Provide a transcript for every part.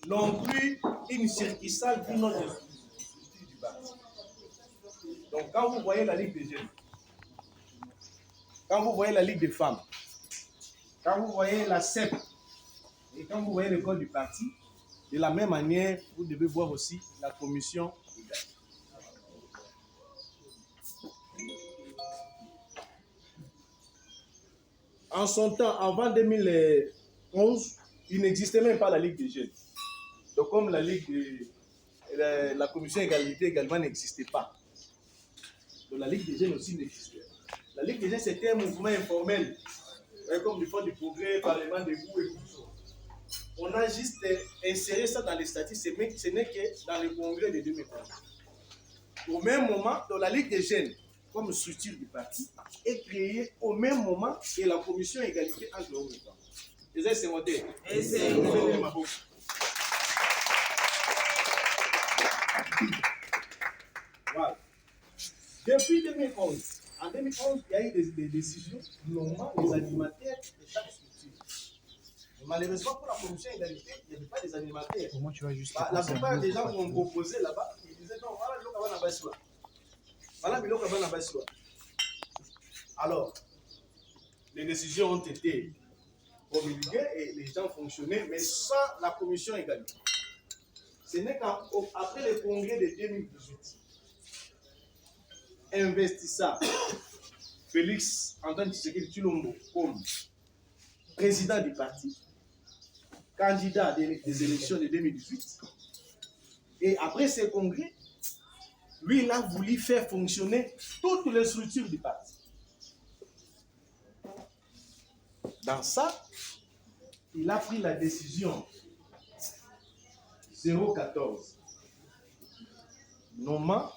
non plus une circunsale d'une autre structure du parti. Donc, quand vous voyez la Ligue des jeunes, quand vous voyez la Ligue des femmes, quand vous voyez la CEP, et quand vous voyez le code du parti, de la même manière, vous devez voir aussi la commission égale. En son temps, avant 2011, il n'existait même pas la Ligue des jeunes. Donc, comme la commission égalité également n'existait pas. Donc, la Ligue des jeunes aussi n'existait pas. La Ligue des jeunes, c'était un mouvement informel, comme du Front du Progrès, Parlement des goûts et tout ça. On a juste inséré ça dans les statistiques, mais ce n'est que dans le congrès de 2011. Au même moment, dans la Ligue des jeunes, comme structure du parti, est créée au même moment que la commission égalité entre l'homme et la femme. C'est monté. Voilà. Depuis 2011, en 2011, il y a eu des décisions nommant les animateurs de chaque structure. Mais malheureusement, pour la commission égalité, il n'y avait pas des animateurs. Comment tu vas juste La plupart des gens qui ont proposé là-bas, ils disaient non, voilà le local va n'a voilà le local va n'a. Alors, les décisions ont été promulguées et les gens fonctionnaient, mais sans la commission égalité. Ce n'est qu'après le congrès de 2018, investissant Félix Antoine Tshisekedi Tshilombo comme président du parti, candidat des élections de 2018, et après ce congrès, lui, il a voulu faire fonctionner toutes les structures du parti. Dans ça, il a pris la décision 014, nommant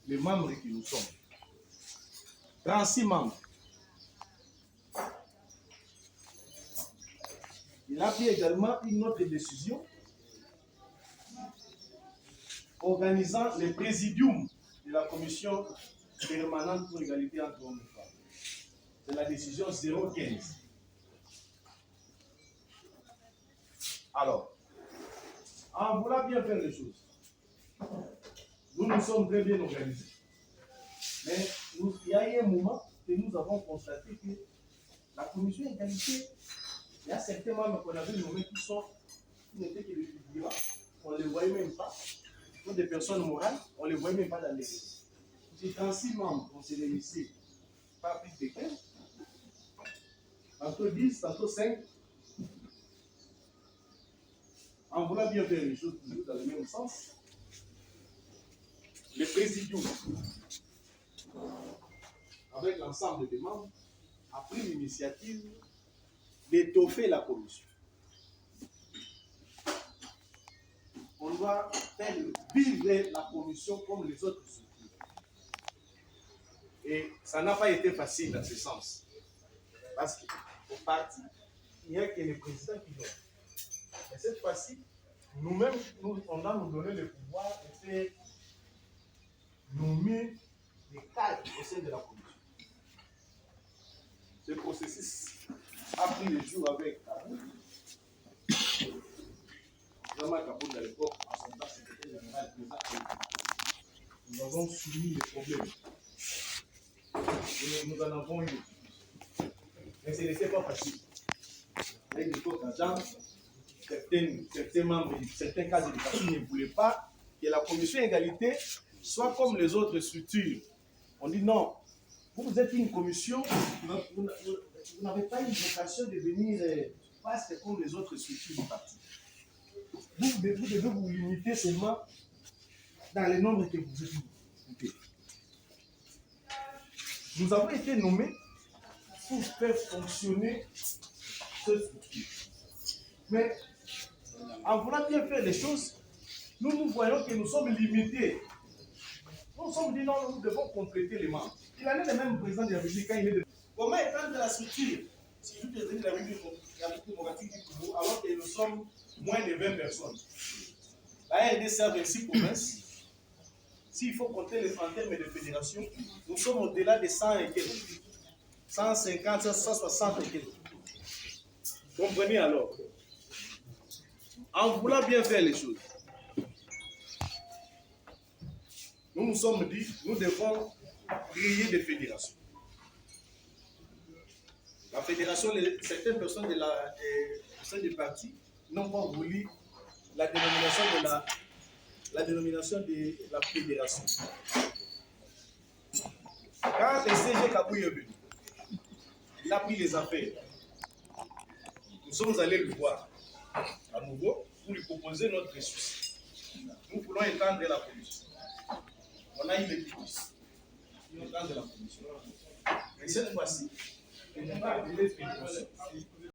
les membres qui nous sommes. 36 membres. Il a pris également une autre décision organisant le présidium de la commission permanente pour l'égalité entre hommes et femmes. C'est la décision 015. Alors, en voulant bien faire les choses, nous nous sommes très bien organisés. Mais il y a eu un moment que nous avons constaté que la commission égalité, il y a certains membres qu'on avait nommés qui n'étaient que des figurants, on ne les voyait même pas. Pour des personnes morales, on ne les voyait même pas dans les réseaux. J'ai 36 membres, on s'est réunissés, pas plus de 15, tantôt 10, tantôt 5. En voulant bien faire les choses toujours dans le même sens, le présidium, avec l'ensemble des membres, a pris l'initiative d'étoffer la commission. On doit faire vivre la commission comme les autres structures. Et ça n'a pas été facile dans ce sens. Parce qu'au parti, il n'y a que les présidents qui l'ont. Mais cette fois-ci, nous-mêmes, on a nous donné le pouvoir de faire nommer des cadres au sein de la commission. Ce processus a pris le jour avec Kabou. Jean-Marc Kabou, à l'époque, en son temps, secrétaire général président. Nous avons soumis les problèmes. Et nous en avons eu. Mais ce n'était pas facile. Avec l'époque, certains membres, certains cadres de parti ne voulaient pas que la commission égalité soit comme les autres structures. On dit non, vous êtes une commission, vous n'avez pas une vocation de devenir vaste comme les autres structures du parti. Vous devez vous limiter seulement dans le nombre que vous êtes. Nous avons été nommés pour faire fonctionner cette structure. Mais en voulant bien faire les choses, nous voyons que nous sommes limités. Nous nous sommes dit non, nous devons compléter les membres. Il en est le même président de la République quand il est de... Comment étendre la structure si vous devez de la République démocratique du Congo alors que nous sommes moins de 20 personnes? La RDC a 26 provinces. S'il faut compter en termes de fédération, nous sommes au-delà de 100 et quelques. 150, 160 et quelques. Comprenez alors. en voulant bien faire les choses, nous nous sommes dit, nous devons créer des fédérations. La fédération, certaines personnes au sein du parti n'ont pas voulu la dénomination de la fédération. Quand le CG Kabouy est venu, il a pris les affaires. Nous sommes allés le voir à nouveau pour lui proposer notre ressource. Nous voulons étendre la commission. On a eu les coulisses. Étendre la commission. Et cette fois-ci, il n'est pas appelé fédération.